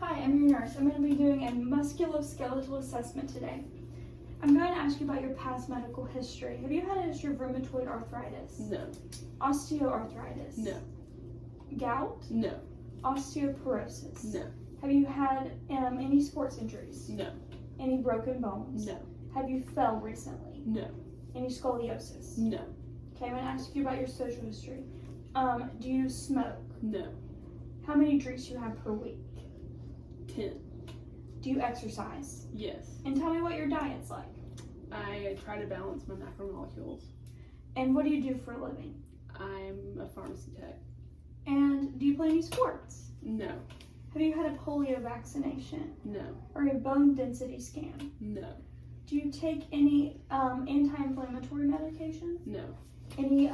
Hi, I'm your nurse. I'm going to be doing a musculoskeletal assessment today. I'm going to ask you about your past medical history. Have you had a history of rheumatoid arthritis? No. Osteoarthritis? No. Gout? No. Osteoporosis? No. Have you had any sports injuries? No. Any broken bones? No. Have you fell recently? No. Any scoliosis? No. Okay, I'm going to ask you about your social history. Do you smoke? No. How many drinks do you have per week? 10. Do you exercise? Yes. And tell me what your diet's like. I try to balance my macromolecules. And what do you do for a living? I'm a pharmacy tech. And do you play any sports? No. Have you had a polio vaccination No. or a bone density scan? No. Do you take any anti-inflammatory medication? No. Any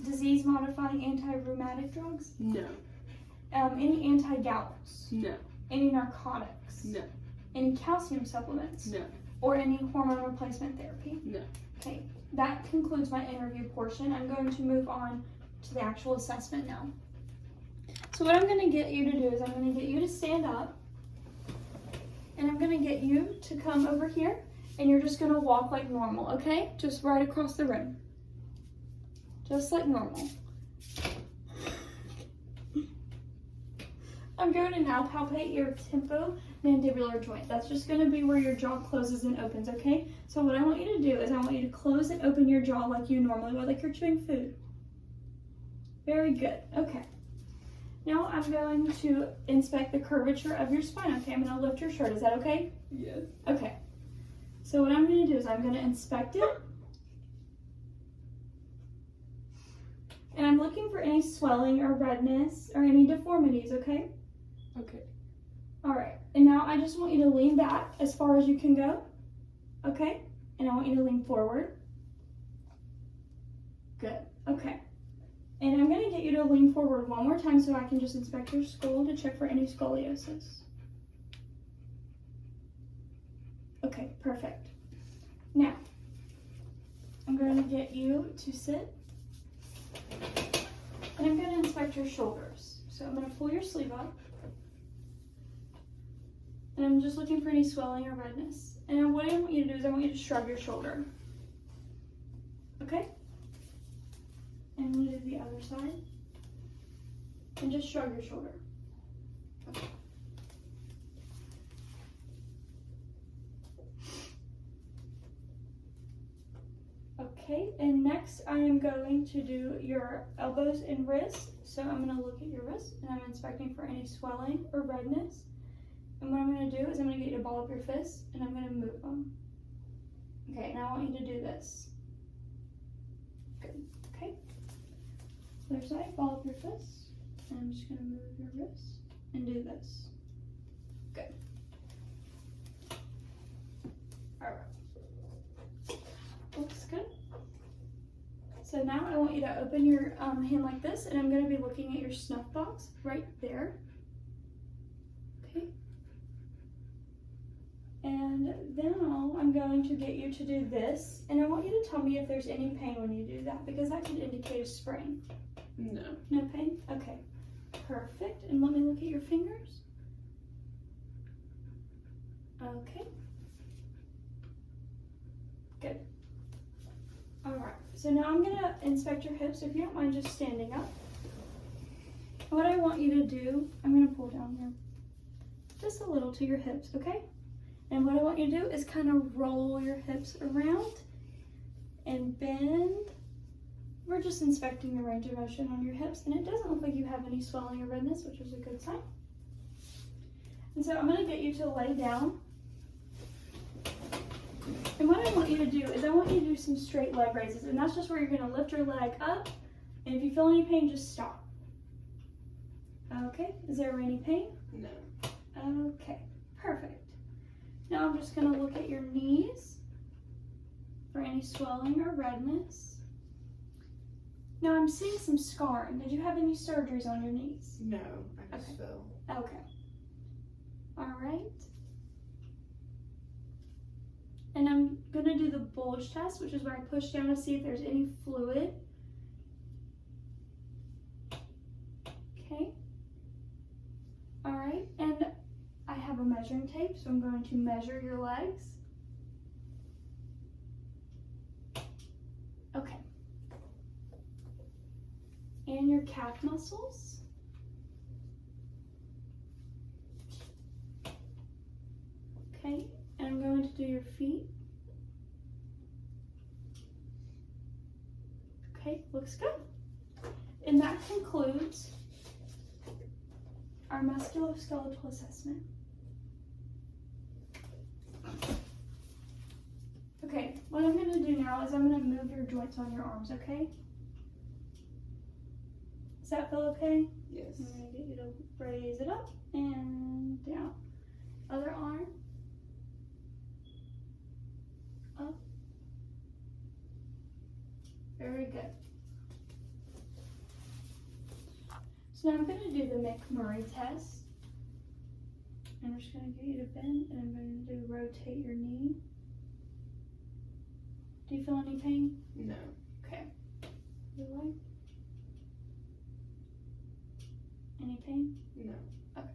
disease-modifying anti-rheumatic drugs? No. Any anti-gouts? No. Any narcotics? No. Any calcium supplements? No. Or any hormone replacement therapy? No. Okay, that concludes my interview portion. I'm going to move on to the actual assessment now. So what I'm going to get you to do is I'm going to get you to stand up, and I'm going to get you to come over here, and you're just going to walk like normal, okay? Just right across the room. Just like normal. I'm going to now palpate your temporomandibular joint. That's just going to be where your jaw closes and opens, okay? So what I want you to do is I want you to close and open your jaw like you normally would, like you're chewing food. Very good. Okay. Now I'm going to inspect the curvature of your spine. Okay, I'm going to lift your shirt. Is that okay? Yes. Okay. So what I'm going to do is I'm going to inspect it. And I'm looking for any swelling or redness or any deformities, okay? Okay. All right. And now I just want you to lean back as far as you can go. Okay? And I want you to lean forward. Good. Okay. And I'm going to get you to lean forward one more time so I can just inspect your skull to check for any scoliosis. Okay, perfect. Now, I'm going to get you to sit. And I'm going to inspect your shoulders. So I'm going to pull your sleeve up. And I'm just looking for any swelling or redness. And what I want you to do is I want you to shrug your shoulder. Okay? And I'm going to do the other side. And just shrug your shoulder. Okay. Okay, and next I am going to do your elbows and wrists. So I'm going to look at your wrists and I'm inspecting for any swelling or redness. And what I'm going to do is I'm going to get you to ball up your fists and I'm going to move them. Okay, now I want you to do this. Good, okay. Other side, ball up your fists. And I'm just going to move your wrists and do this. Good. All right. Looks good. So now I want you to open your hand like this, and I'm going to be looking at your snuff box right there. Okay. And now I'm going to get you to do this, and I want you to tell me if there's any pain when you do that, because that could indicate a sprain. No. No pain? Okay. Perfect. And let me look at your fingers. Okay. Good. All right, so now I'm gonna inspect your hips. If you don't mind just standing up. What I want you to do, I'm gonna pull down here just a little to your hips, okay? And what I want you to do is kind of roll your hips around and bend. We're just inspecting the range of motion on your hips, and it doesn't look like you have any swelling or redness, which is a good sign. And so I'm gonna get you to lay down. And what I want you to do is I want you to do some straight leg raises, and that's just where you're going to lift your leg up, and if you feel any pain, just stop. Okay, is there any pain? No. Okay, perfect. Now I'm just going to look at your knees for any swelling or redness. Now I'm seeing some scarring. Did you have any surgeries on your knees? No, I just fell. Okay. All right. And I'm going to do the bulge test, which is where I push down to see if there's any fluid. Okay. All right. And have a measuring tape, so I'm going to measure your legs. Okay. And your calf muscles. Okay, and I'm going to do your feet. Okay, looks good. And that concludes our musculoskeletal assessment. Okay, what I'm going to do now is I'm going to move your joints on your arms, okay? Does that feel okay? Yes. I'm going to get you to raise it up and down. Other arm. Up. Very good. So now I'm going to do the McMurray test. I'm just going to get you to bend and I'm going to do rotate your knee. Do you feel any pain? No. Okay. Your leg? Any pain? No. Okay.